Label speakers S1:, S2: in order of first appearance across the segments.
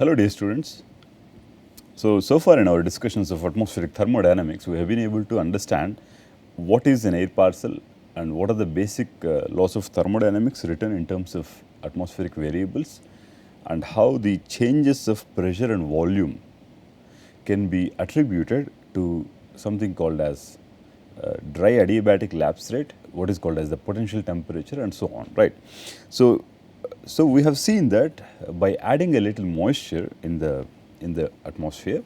S1: Hello dear students. So far in our discussions of atmospheric thermodynamics, we have been able to understand what is an air parcel and what are the basic laws of thermodynamics written in terms of atmospheric variables, and how the changes of pressure and volume can be attributed to something called as dry adiabatic lapse rate, what is called as the potential temperature, and so on, right? So we have seen that by adding a little moisture in the atmosphere,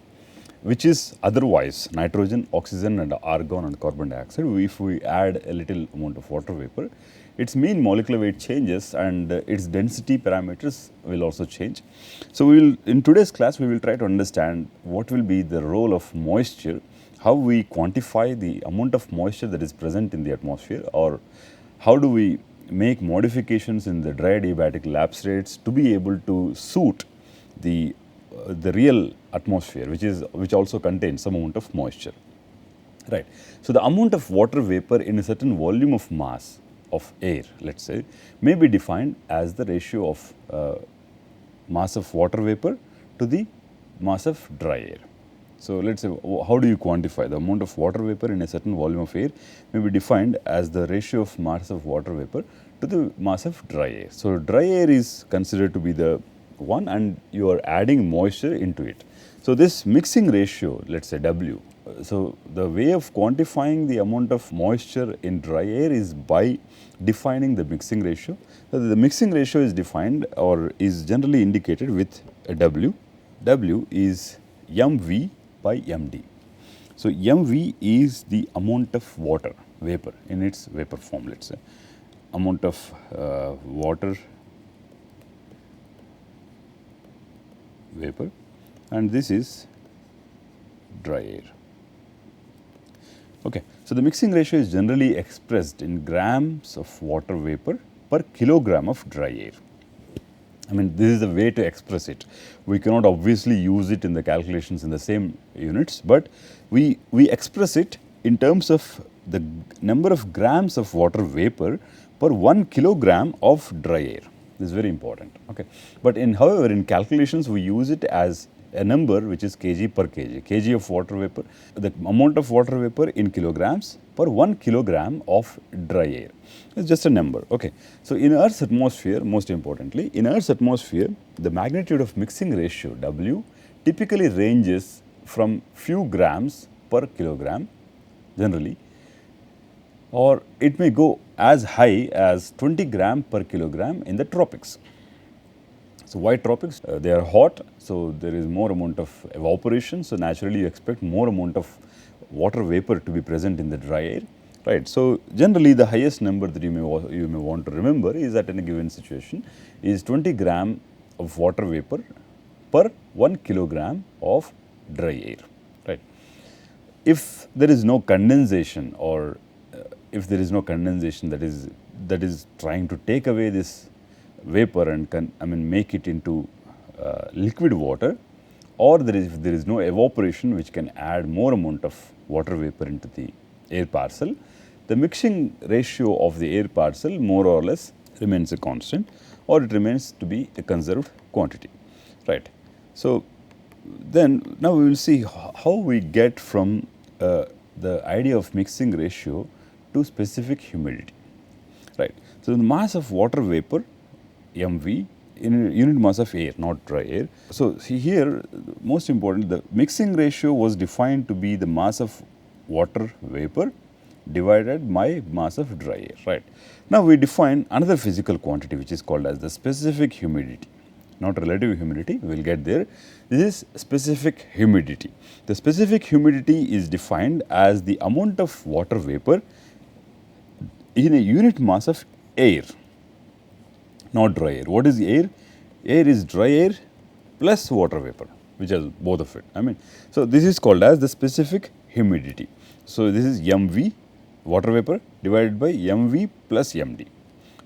S1: which is otherwise nitrogen, oxygen and argon and carbon dioxide, if we add a little amount of water vapor, its mean molecular weight changes and its density parameters will also change. So in today's class we will try to understand what will be the role of moisture, how we quantify the amount of moisture that is present in the atmosphere, or how do we make modifications in the dry adiabatic lapse rates to be able to suit the real atmosphere, which also contains some amount of moisture, right? So the amount of water vapor in a certain volume of mass of air, let's say, may be defined as the ratio of mass of water vapor to the mass of dry air. So let's say, how do you quantify the amount of water vapor in a certain volume of air may be defined as the ratio of mass of water vapor to the mass of dry air. So dry air is considered to be the one, and you are adding moisture into it. So this mixing ratio, let's say W. So the way of quantifying the amount of moisture in dry air is by defining the mixing ratio. So the mixing ratio is defined or is generally indicated with a W. W is mV by md. So mV is the amount of water vapor in its vapor form, let's say, amount of water vapor, and this is dry air. Okay. So the mixing ratio is generally expressed in grams of water vapor per kilogram of dry air. I mean, this is the way to express it. We cannot obviously use it in the calculations in the same units, but we express it in terms of the number of grams of water vapor per 1 kilogram of dry air. This is very important. Okay. But however, in calculations we use it as a number which is kg per kg of water vapor, the amount of water vapor in kilograms per 1 kilogram of dry air. It's just a number. Okay. So in Earth's atmosphere, most importantly, in Earth's atmosphere, the magnitude of mixing ratio W typically ranges from few grams per kilogram generally, or it may go as high as 20 gram per kilogram in the tropics. So why tropics? They are hot, so there is more amount of evaporation, so naturally you expect more amount of water vapor to be present in the dry air, right? So generally the highest number that you may want to remember is that in a given situation is 20 gram of water vapor per 1 kilogram of dry air, right? If there is no condensation, or if there is no condensation that is trying to take away this vapor and make it into liquid water, or if there is no evaporation which can add more amount of water vapor into the air parcel, the mixing ratio of the air parcel more or less remains a constant, or it remains to be a conserved quantity, right? So then now we will see how we get from the idea of mixing ratio to specific humidity, right? So the mass of water vapor mV in unit mass of air, not dry air. So see here, most important, the mixing ratio was defined to be the mass of water vapor divided by mass of dry air, right? Now we define another physical quantity which is called as the specific humidity, not relative humidity, we will get there. This is specific humidity. The specific humidity is defined as the amount of water vapor in a unit mass of air, not dry air. What is air? Air is dry air plus water vapor, which has both of it. So this is called as the specific humidity. So this is mV, water vapor, divided by mV plus md.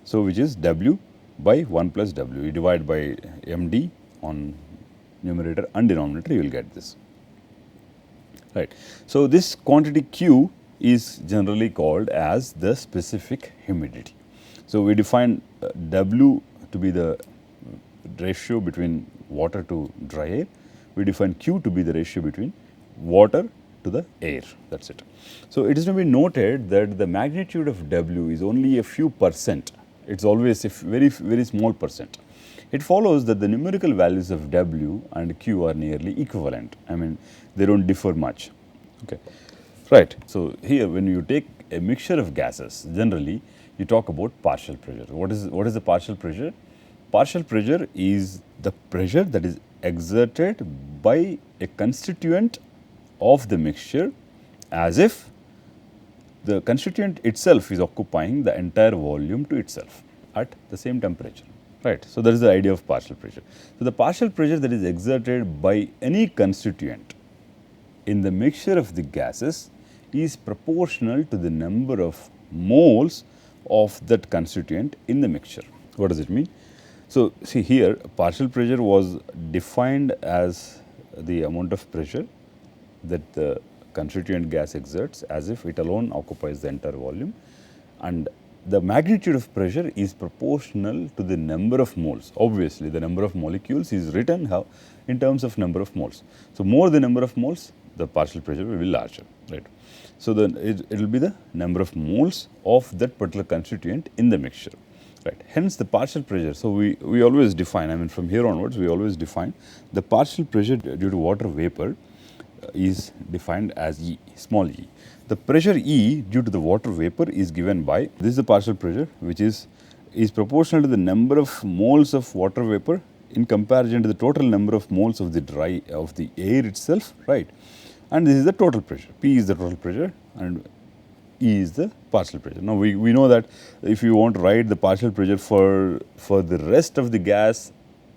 S1: So which is W by 1 plus W. You divide by md on numerator and denominator, you will get this, right? So this quantity Q is generally called as the specific humidity. So we define W to be the ratio between water to dry air. We define Q to be the ratio between water to the air, that is it. So, it is to be noted that the magnitude of W is only a few percent, it is always a very small percent. It follows that the numerical values of W and Q are nearly equivalent, I mean they do not differ much. Okay. Right. So, here when you take a mixture of gases, generally you talk about partial pressure. What is the partial pressure? Partial pressure is the pressure that is exerted by a constituent of the mixture as if the constituent itself is occupying the entire volume to itself at the same temperature. Right. So, that is the idea of partial pressure. So, the partial pressure that is exerted by any constituent in the mixture of the gases is proportional to the number of moles of that constituent in the mixture. What does it mean? So, see here partial pressure was defined as the amount of pressure that the constituent gas exerts as if it alone occupies the entire volume, and the magnitude of pressure is proportional to the number of moles. Obviously, the number of molecules is written how in terms of number of moles. So, more the number of moles, the partial pressure will be larger, right. So, then it will be the number of moles of that particular constituent in the mixture, right. Hence, the partial pressure. So, we always define, I mean from here onwards we always define the partial pressure due to water vapor is defined as E, small e. The pressure E due to the water vapor is given by, this is the partial pressure which is proportional to the number of moles of water vapor in comparison to the total number of moles of the air itself, right. And this is the total pressure. P is the total pressure and E is the partial pressure. Now, we know that if you want to write the partial pressure for the rest of the gas,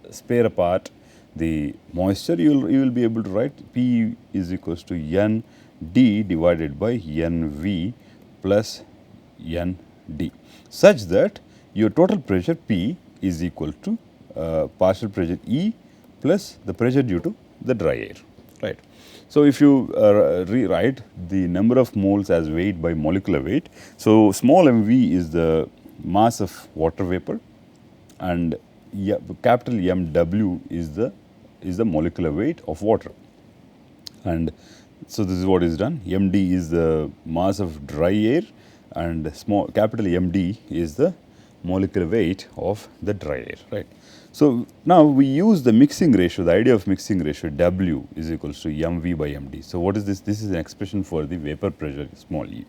S1: spare apart the moisture, you will be able to write P is equals to N d divided by Nv plus Nd, such that your total pressure P is equal to partial pressure E plus the pressure due to the dry air, right. So, if you rewrite the number of moles as weight by molecular weight, so small mv is the mass of water vapor and capital Mw is the molecular weight of water. And so, this is what is done. Md is the mass of dry air and capital Md is the molecular weight of the dry air, right. So, now we use the mixing ratio, the idea of mixing ratio W is equals to Mv by Md. So, what is this? This is an expression for the vapor pressure small e.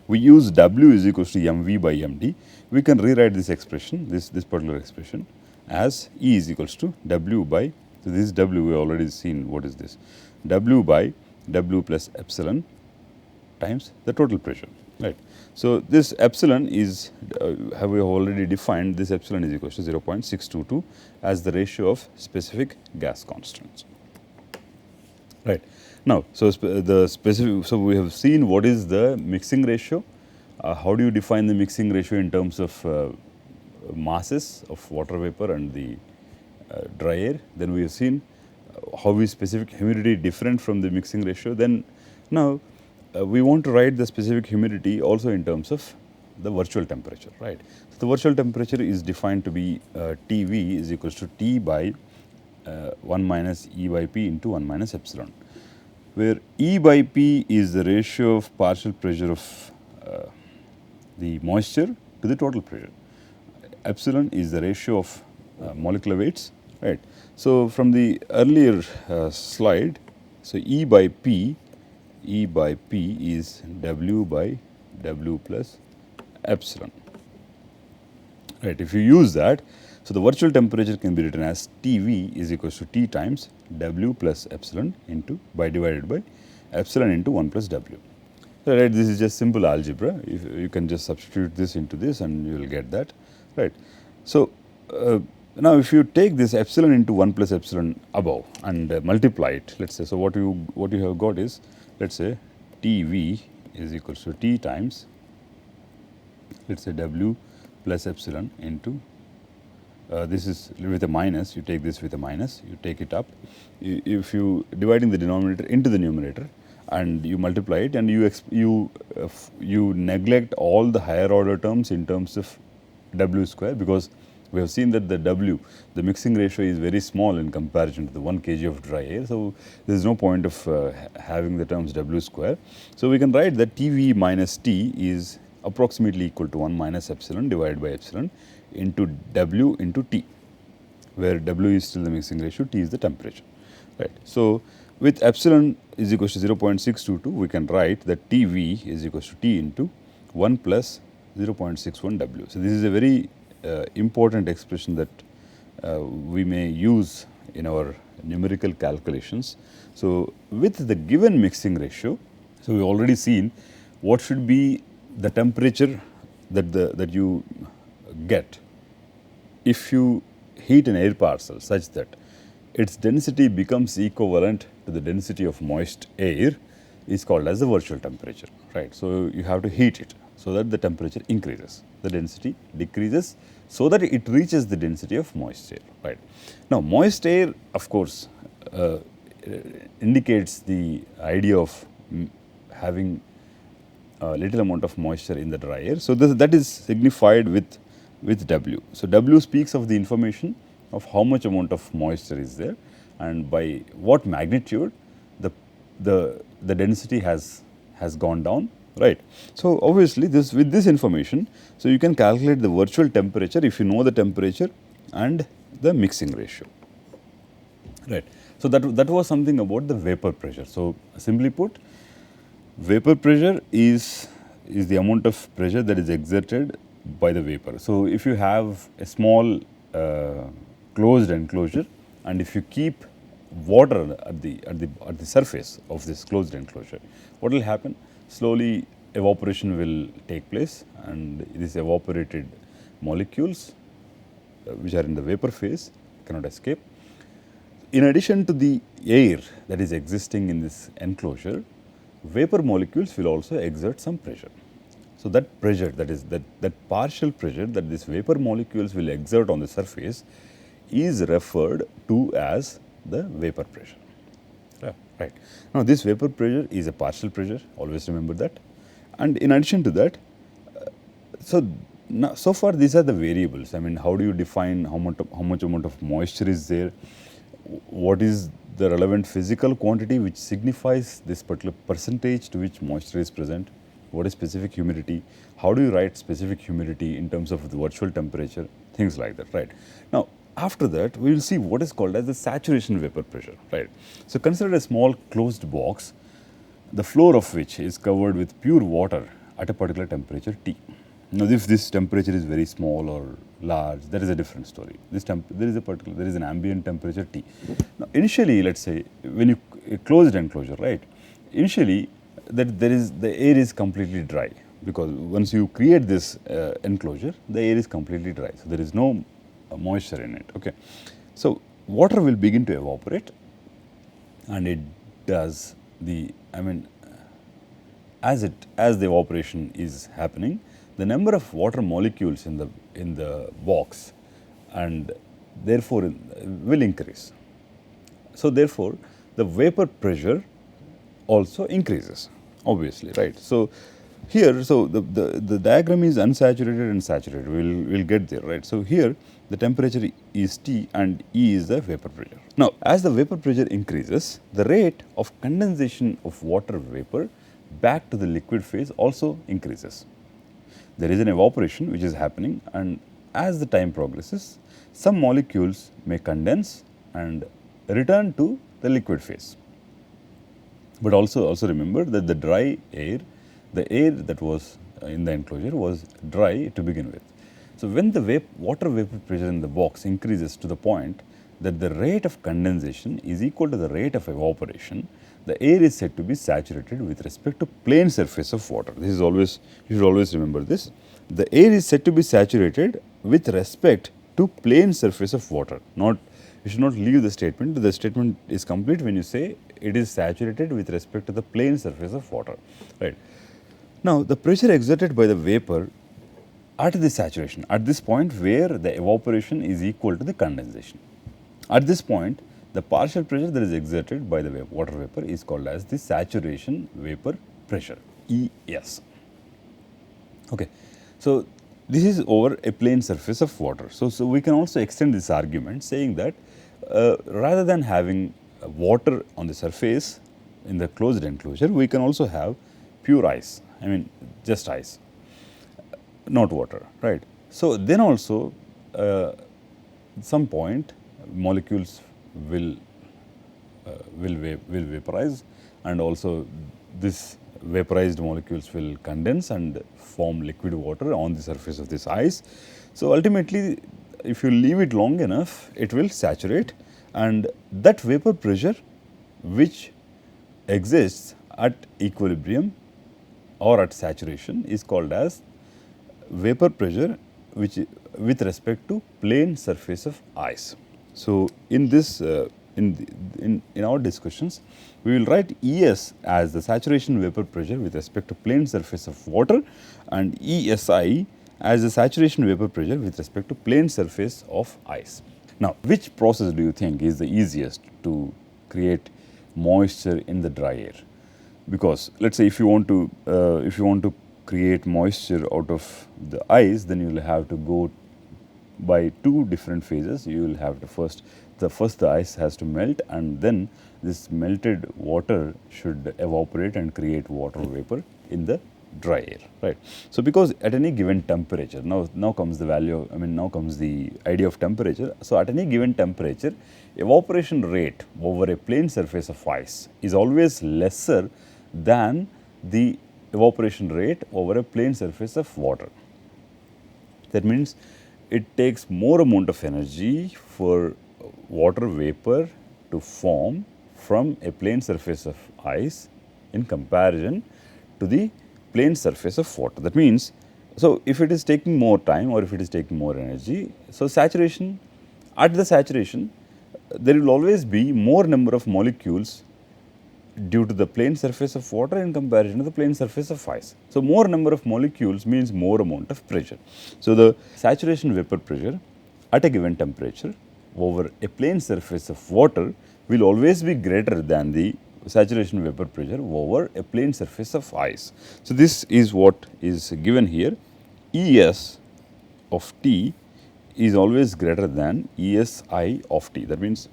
S1: We use W is equals to Mv by Md. We can rewrite this expression, this particular expression as E is equals to W by, so this is W, we have already seen what is this, W by W plus epsilon times the total pressure, right. So, this epsilon is have we already defined, this epsilon is equal to 0.622 as the ratio of specific gas constants, right. Now, so the specific, so we have seen what is the mixing ratio, how do you define the mixing ratio in terms of masses of water vapor and the dry air. Then we have seen how is specific humidity different from the mixing ratio. Then now we want to write the specific humidity also in terms of the virtual temperature, right. So, the virtual temperature is defined to be Tv is equals to T by 1 minus E by P into 1 minus epsilon, where E by P is the ratio of partial pressure of the moisture to the total pressure. Epsilon is the ratio of molecular weights, right. So, from the earlier slide, so E by P is W by W plus epsilon, right. If you use that, so the virtual temperature can be written as Tv is equals to T times W plus epsilon into divided by epsilon into 1 plus W. So, right, this is just simple algebra. If you can just substitute this into this and you will get that, right. So, now if you take this epsilon into 1 plus epsilon above and multiply it, let us say, so what you have got is, let us say Tv is equals to T times, let us say W plus epsilon into, this is with a minus, you take this with a minus, you take it up, if you dividing the denominator into the numerator and you multiply it and you neglect all the higher order terms in terms of W square, because We have seen that the W, the mixing ratio is very small in comparison to the 1 kg of dry air. So, there is no point of having the terms W square. So, we can write that TV minus T is approximately equal to 1 minus epsilon divided by epsilon into W into T, where W is still the mixing ratio, T is the temperature, right. So, with epsilon is equal to 0.622, we can write that TV is equal to T into 1 plus 0.61 W. So, this is a very important expression that we may use in our numerical calculations. So, with the given mixing ratio, so we already seen what should be the temperature that you get if you heat an air parcel such that its density becomes equivalent to the density of moist air is called as the virtual temperature, right. So, you have to heat it so that the temperature increases, the density decreases so that it reaches the density of moist air, right. Now, moist air of course indicates the idea of having a little amount of moisture in the dry air. So, that is signified with W. So, W speaks of the information of how much amount of moisture is there and by what magnitude the density has gone down, right. So, obviously, with this information, so you can calculate the virtual temperature if you know the temperature and the mixing ratio, right. So, that was something about the vapor pressure. So, simply put, vapor pressure is the amount of pressure that is exerted by the vapor. So, if you have a small closed enclosure and if you keep water at the surface of this closed enclosure, what will happen? Slowly evaporation will take place and these evaporated molecules which are in the vapor phase cannot escape. In addition to the air that is existing in this enclosure, vapor molecules will also exert some pressure. So, that pressure, that is that partial pressure that these vapor molecules will exert on the surface is referred to as the vapor pressure, right. Now, this vapor pressure is a partial pressure, always remember that. And in addition to that, so far these are the variables. I mean, how do you define how much amount of moisture is there? What is the relevant physical quantity which signifies this particular percentage to which moisture is present? What is specific humidity? How do you write specific humidity in terms of the virtual temperature? Things like that, right. Now, after that, we will see what is called as the saturation vapor pressure, right. So, consider a small closed box, the floor of which is covered with pure water at a particular temperature T. Now, if this temperature is very small or large, that is a different story. There is an ambient temperature T. Now, initially, let us say when you a closed enclosure, right, initially the air is completely dry, because once you create this enclosure, the air is completely dry. So, there is no moisture in it, okay. So, water will begin to evaporate and it does as the evaporation is happening, the number of water molecules in the box and therefore will increase. So, therefore, the vapor pressure also increases, obviously, right. So, here, so the diagram is unsaturated and saturated, we'll get there, right. So, here the temperature is T and E is the vapor pressure. Now, as the vapor pressure increases, the rate of condensation of water vapor back to the liquid phase also increases. There is an evaporation which is happening, and as the time progresses, some molecules may condense and return to the liquid phase. But also remember that the dry air, the air that was in the enclosure was dry to begin with. So, when the water vapor pressure in the box increases to the point that the rate of condensation is equal to the rate of evaporation, the air is said to be saturated with respect to plane surface of water. This is always, you should always remember this. The air is said to be saturated with respect to plane surface of water. You should not leave the statement. The statement is complete when you say it is saturated with respect to the plane surface of water, right. Now, the pressure exerted by the vapor at the saturation, at this point where the evaporation is equal to the condensation. At this point, the partial pressure that is exerted by the water vapor is called as the saturation vapor pressure, ES. Okay. So, this is over a plane surface of water. So we can also extend this argument saying that rather than having water on the surface in the closed enclosure, we can also have pure ice, I mean just ice, not water, right. So then also some point molecules will will vaporize, and also this vaporized molecules will condense and form liquid water on the surface of this ice. So ultimately, if you leave it long enough, it will saturate, and that vapor pressure which exists at equilibrium or at saturation is called as vapor pressure which with respect to plane surface of ice. So in this in our discussions, we will write ES as the saturation vapor pressure with respect to plane surface of water, and ESI as the saturation vapor pressure with respect to plane surface of ice. Now, which process do you think is the easiest to create moisture in the dry air? Because let's say if you want to create moisture out of the ice, then you will have to go by two different phases. You will have to first the ice has to melt, and then this melted water should evaporate and create water vapor in the dry air, right. So because at any given temperature, now comes the value of, now comes the idea of temperature. So at any given temperature, evaporation rate over a plane surface of ice is always lesser than the evaporation rate over a plane surface of water. That means it takes more amount of energy for water vapor to form from a plane surface of ice in comparison to the plane surface of water. That means, so if it is taking more time or if it is taking more energy, so saturation, at the saturation, there will always be more number of molecules due to the plane surface of water in comparison to the plane surface of ice. So more number of molecules means more amount of pressure. So the saturation vapor pressure at a given temperature over a plane surface of water will always be greater than the saturation vapor pressure over a plane surface of ice. So this is what is given here. ES of T is always greater than ESI of T. That means,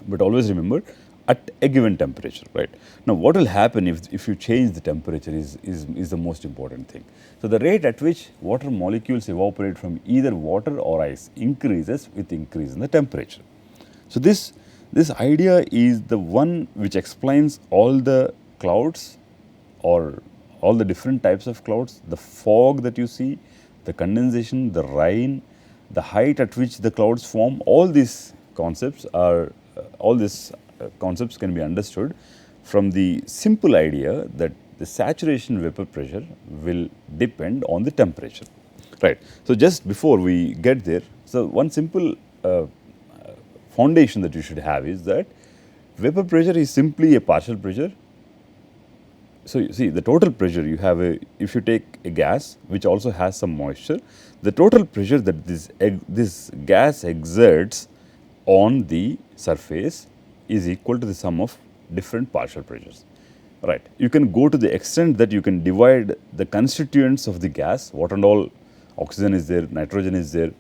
S1: but always remember, at a given temperature, right. Now what will happen if you change the temperature is the most important thing. So the rate at which water molecules evaporate from either water or ice increases with increase in the temperature. So this idea is the one which explains all the clouds or all the different types of clouds, the fog that you see, the condensation, the rain, the height at which the clouds form. All these concepts concepts can be understood from the simple idea that the saturation vapor pressure will depend on the temperature, right. So just before we get there, so one simple foundation that you should have is that vapor pressure is simply a partial pressure. So you see the total pressure you have if you take a gas which also has some moisture, the total pressure that this gas exerts on the surface is equal to the sum of different partial pressures, right. You can go to the extent that you can divide the constituents of the gas, what and all, oxygen is there, nitrogen is there,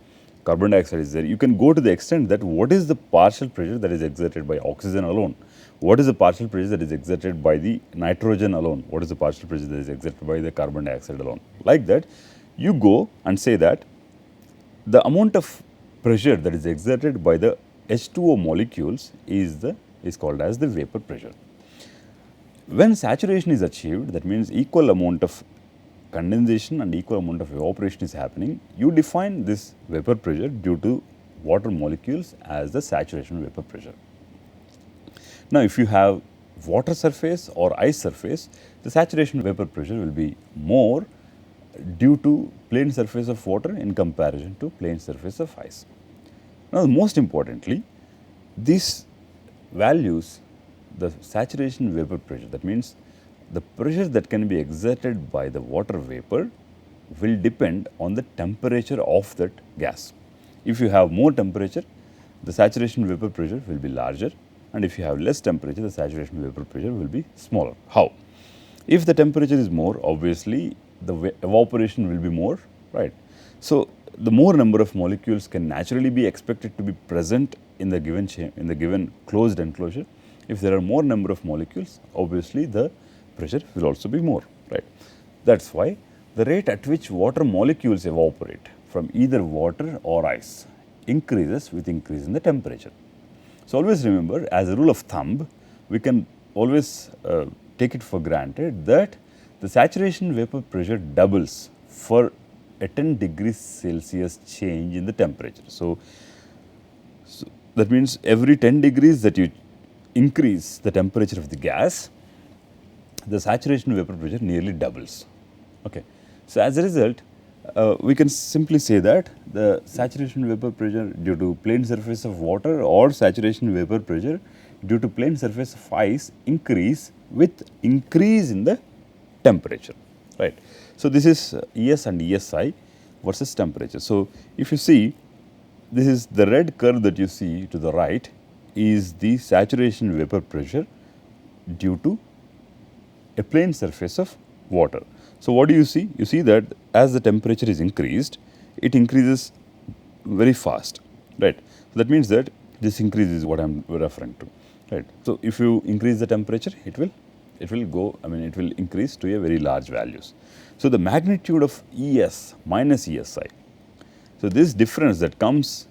S1: carbon dioxide is there. You can go to the extent that what is the partial pressure that is exerted by oxygen alone, what is the partial pressure that is exerted by the nitrogen alone, what is the partial pressure that is exerted by the carbon dioxide alone. Like that, you go and say that the amount of pressure that is exerted by the H2O molecules is called as the vapor pressure. When saturation is achieved, that means equal amount of condensation and equal amount of evaporation is happening, you define this vapor pressure due to water molecules as the saturation vapor pressure. Now, if you have water surface or ice surface, the saturation vapor pressure will be more due to plane surface of water in comparison to plane surface of ice. Now, most importantly, these values, the saturation vapor pressure, that means the pressure that can be exerted by the water vapor will depend on the temperature of that gas. If you have more temperature, the saturation vapor pressure will be larger, and if you have less temperature, the saturation vapor pressure will be smaller. How? If the temperature is more, obviously the evaporation will be more, right? So the more number of molecules can naturally be expected to be present in the given closed enclosure. If there are more number of molecules, obviously the pressure will also be more, right? That's why the rate at which water molecules evaporate from either water or ice increases with increase in the temperature. So always remember, as a rule of thumb, we can always take it for granted that the saturation vapor pressure doubles for a 10 degrees Celsius change in the temperature. So that means every 10 degrees that you increase the temperature of the gas, the saturation vapor pressure nearly doubles. Okay. So as a result, we can simply say that the saturation vapor pressure due to plane surface of water or saturation vapor pressure due to plane surface of ice increase with increase in the temperature, right. So this is ES and ESI versus temperature. So if you see, this is the red curve that you see to the right is the saturation vapor pressure due to a plane surface of water. So what do you see? You see that as the temperature is increased, it increases very fast, right. So that means that this increase is what I am referring to, right. So if you increase the temperature, it will go, it will increase to a very large values. So the magnitude of ES minus ESI, so this difference that comes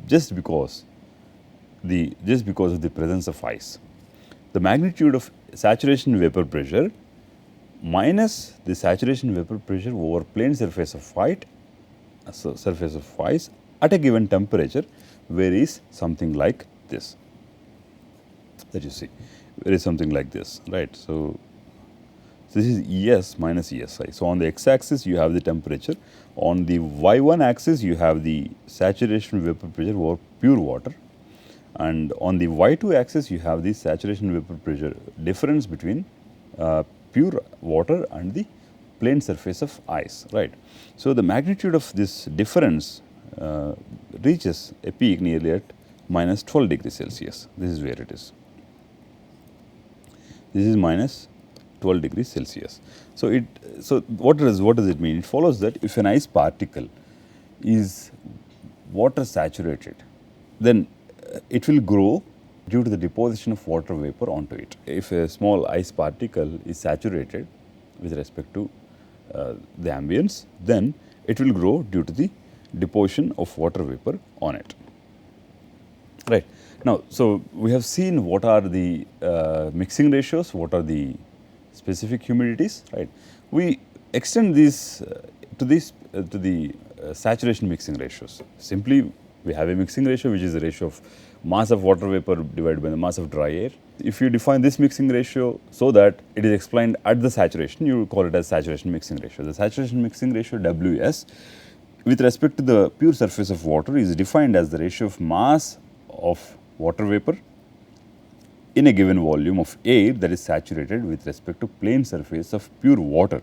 S1: just because of the presence of ice, the magnitude of saturation vapor pressure minus the saturation vapor pressure over plane surface of ice at a given temperature varies something like this, that you see, varies something like this, right. So this is ES minus ESI. So on the x-axis you have the temperature, on the y1 axis you have the saturation vapor pressure over pure water, and on the y2 axis you have the saturation vapor pressure difference between pure water and the plane surface of ice, right. So the magnitude of this difference reaches a peak nearly at minus 12 degrees Celsius. This is where it is. This is minus 12 degrees Celsius. So what does it mean? It follows that if an ice particle is water saturated, then it will grow due to the deposition of water vapor onto it. If a small ice particle is saturated with respect to the ambience, then it will grow due to the deposition of water vapor on it, right. Now, so we have seen what are the mixing ratios, what are the specific humidities, right. We extend these to the saturation mixing ratios. Simply, we have a mixing ratio which is the ratio of mass of water vapor divided by the mass of dry air. If you define this mixing ratio so that it is explained at the saturation, you call it as saturation mixing ratio. The saturation mixing ratio Ws with respect to the pure surface of water is defined as the ratio of mass of water vapor in a given volume of air that is saturated with respect to plane surface of pure water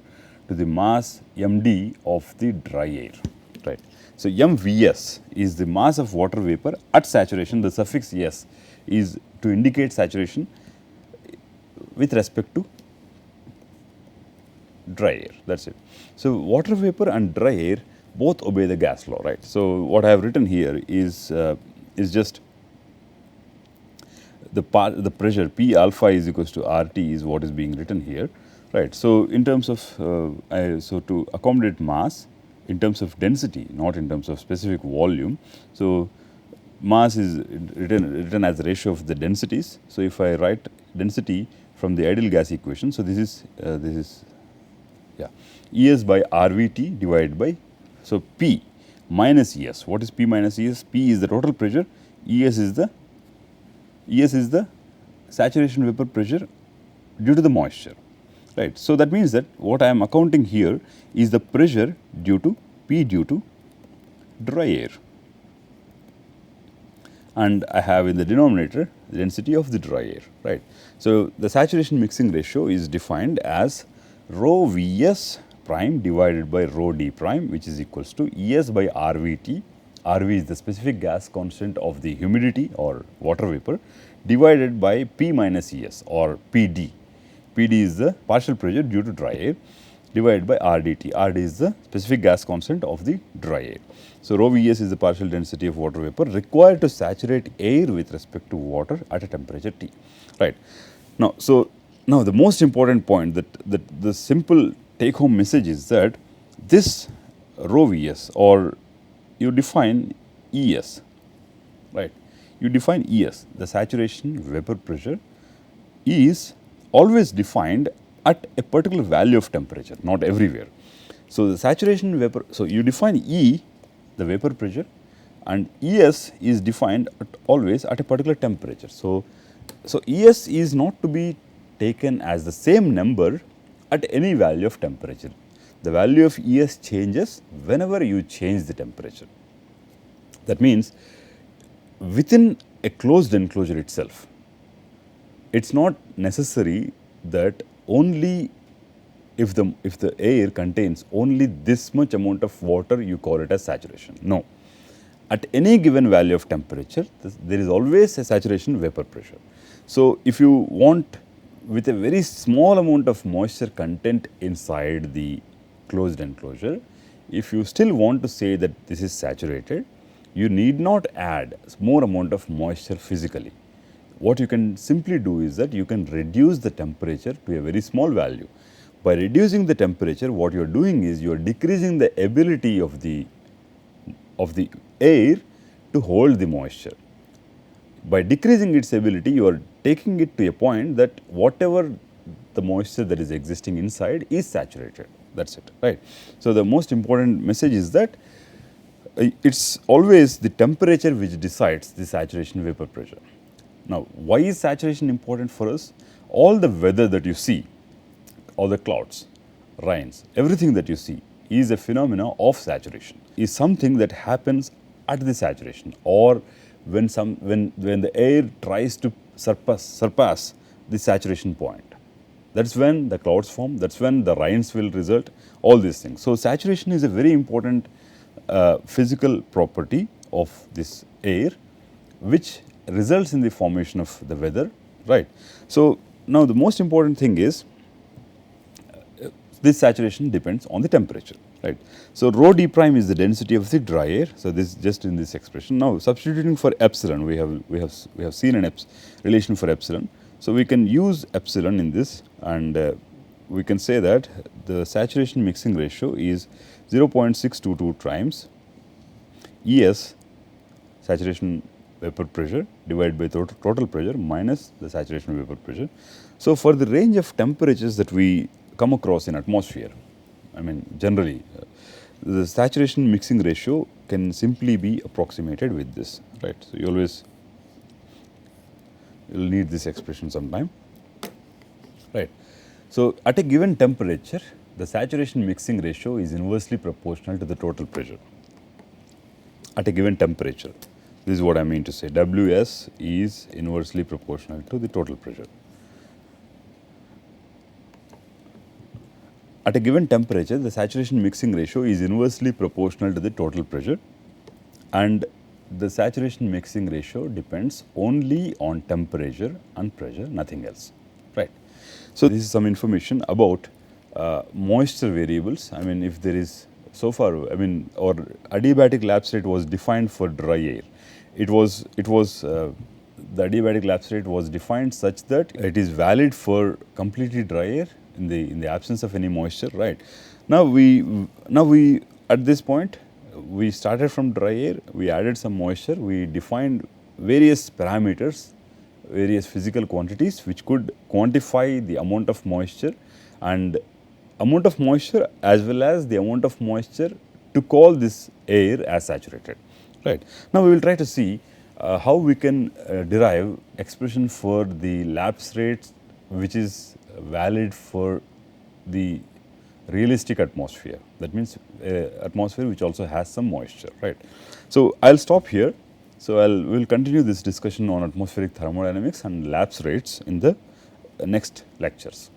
S1: to the mass md of the dry air, right. So mvs is the mass of water vapor at saturation. The suffix s is to indicate saturation with respect to dry air, that's it. So water vapor and dry air both obey the gas law, right. So what I have written here is just the pressure P alpha is equals to RT is what is being written here, right. So in terms of so to accommodate mass in terms of density, not in terms of specific volume. So mass is written as the ratio of the densities. So if I write density from the ideal gas equation, so this is ES by RVT divided by, so P minus ES. What is P minus ES? P is the total pressure, ES is the saturation vapor pressure due to the moisture, right. So that means that what I am accounting here is the pressure due to P due to dry air, and I have in the denominator the density of the dry air, right. So the saturation mixing ratio is defined as rho Vs prime divided by rho d prime, which is equals to ES by RVT. RV is the specific gas constant of the humidity or water vapor divided by P minus ES or PD. PD is the partial pressure due to dry air, divided by RDT. RD is the specific gas constant of the dry air. So, rho Vs is the partial density of water vapor required to saturate air with respect to water at a temperature T, right. Now, so now the most important point, that the simple take home message is that this rho Vs, or you define ES, right. You define ES, the saturation vapor pressure is always defined at a particular value of temperature, not everywhere. So, the saturation vapor, so you define E, the vapor pressure, and ES is defined always at a particular temperature. So, ES is not to be taken as the same number at any value of temperature. The value of ES changes whenever you change the temperature. That means, within a closed enclosure itself, it is not necessary that only if the air contains only this much amount of water, you call it as saturation. No. At any given value of temperature, there is always a saturation vapor pressure. So, if you want with a very small amount of moisture content inside the closed enclosure, if you still want to say that this is saturated, you need not add more amount of moisture physically. What you can simply do is that you can reduce the temperature to a very small value. By reducing the temperature, what you are doing is you are decreasing the ability of the air to hold the moisture. By decreasing its ability, you are taking it to a point that whatever the moisture that is existing inside is saturated. That is it, right. So, the most important message is that it is always the temperature which decides the saturation vapor pressure. Now, why is saturation important for us? All the weather that you see, all the clouds, rains, everything that you see is a phenomena of saturation, is something that happens at the saturation, or when the air tries to surpass the saturation point. That is when the clouds form, that is when the rains will result, all these things. So, saturation is a very important physical property of this air, which results in the formation of the weather, right. So, now the most important thing is this saturation depends on the temperature, right. So, rho d prime is the density of the dry air. So, this just in this expression. Now, substituting for epsilon, we have seen an relation for epsilon. So, we can use epsilon in this, and we can say that the saturation mixing ratio is 0.622 times ES, saturation vapor pressure, divided by total pressure minus the saturation vapor pressure. So, for the range of temperatures that we come across in atmosphere, I mean generally the saturation mixing ratio can simply be approximated with this, right. So, you always will need this expression sometime, right. So, at a given temperature, the saturation mixing ratio is inversely proportional to the total pressure at a given temperature. This is what I mean to say, Ws is inversely proportional to the total pressure. At a given temperature, the saturation mixing ratio is inversely proportional to the total pressure, and the saturation mixing ratio depends only on temperature and pressure, nothing else, right. So, this is some information about moisture variables. I mean, if there is so far, I mean, our adiabatic lapse rate was defined for dry air. The adiabatic lapse rate was defined such that it is valid for completely dry air in the absence of any moisture, right. Now we at this point we started from dry air, we added some moisture, we defined various parameters, various physical quantities which could quantify the amount of moisture as well as the amount of moisture to call this air as saturated, right. Now, we will try to see how we can derive expression for the lapse rates which is valid for the realistic atmosphere. That means atmosphere which also has some moisture, right. So, I will stop here. So, we will continue this discussion on atmospheric thermodynamics and lapse rates in the next lectures.